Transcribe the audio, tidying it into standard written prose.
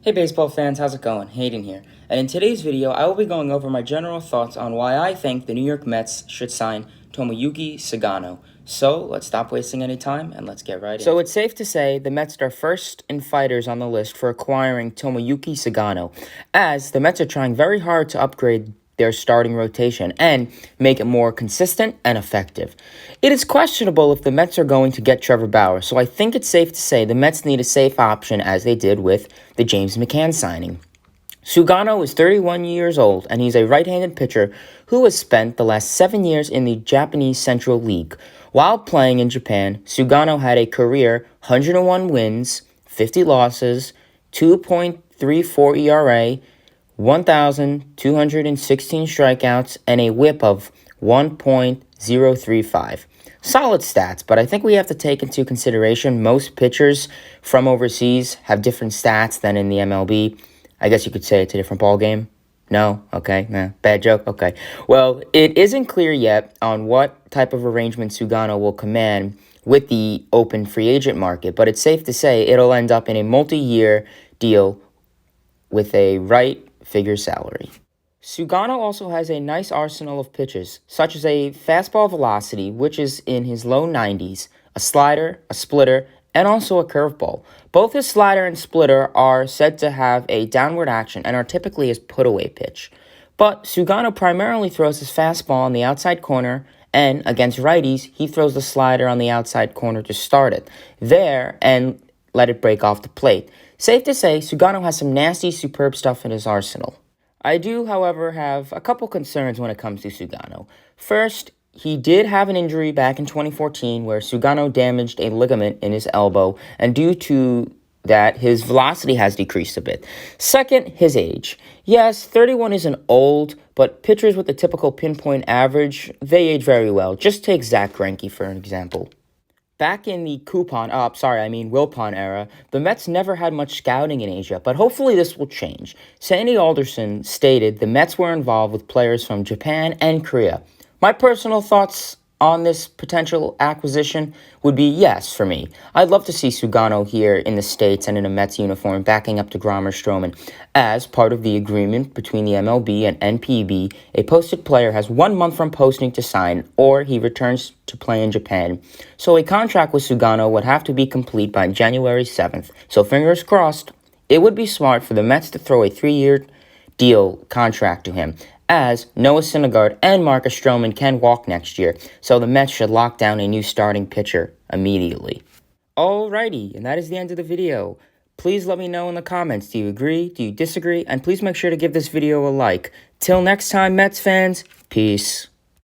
Hey baseball fans, how's it going? Hayden here. And in today's video, I will be going over my general thoughts on why I think the New York Mets should sign Tomoyuki Sugano. So let's stop wasting any time and let's get right in. So it's safe to say the Mets are first in fighters on the list for acquiring Tomoyuki Sugano, as the Mets are trying very hard to upgrade their starting rotation and make it more consistent and effective. It is questionable if the Mets are going to get Trevor Bauer, so I think it's safe to say the Mets need a safe option as they did with the James McCann signing. Sugano is 31 years old, and he's a right-handed pitcher who has spent the last 7 years in the Japanese Central League. While playing in Japan, Sugano had a career 101 wins, 50 losses, 2.34 ERA, 1,216 strikeouts, and a whip of 1.035. Solid stats, but I think we have to take into consideration most pitchers from overseas have different stats than in the MLB. I guess you could say it's a different ballgame. No? Okay. Nah. Bad joke? Okay. Well, it isn't clear yet on what type of arrangement Sugano will command with the open free agent market, but it's safe to say it'll end up in a multi-year deal with a right-figure salary. Sugano also has a nice arsenal of pitches, such as a fastball velocity, which is in his low 90s, a slider, a splitter, and also a curveball. Both his slider and splitter are said to have a downward action and are typically his put-away pitch. But Sugano primarily throws his fastball on the outside corner, and against righties, he throws the slider on the outside corner to start it there and let it break off the plate. Safe to say, Sugano has some nasty, superb stuff in his arsenal. I do, however, have a couple concerns when it comes to Sugano. First, he did have an injury back in 2014 where Sugano damaged a ligament in his elbow, and due to that, his velocity has decreased a bit. Second, his age. Yes, 31 isn't old, but pitchers with a typical pinpoint average, they age very well. Just take Zach Greinke for an example. Back in the Wilpon era, the Mets never had much scouting in Asia, but hopefully this will change. Sandy Alderson stated the Mets were involved with players from Japan and Korea. My personal thoughts on this potential acquisition would be yes for me. I'd love to see Sugano here in the States and in a Mets uniform backing up DeGrom or Stroman. As part of the agreement between the MLB and NPB, a posted player has 1 month from posting to sign, or he returns to play in Japan. So a contract with Sugano would have to be complete by January 7th. So fingers crossed, it would be smart for the Mets to throw a 3-year deal contract to him, as Noah Syndergaard and Marcus Stroman can walk next year, so the Mets should lock down a new starting pitcher immediately. Alrighty, and that is the end of the video. Please let me know in the comments, do you agree, do you disagree, and please make sure to give this video a like. Till next time, Mets fans, peace.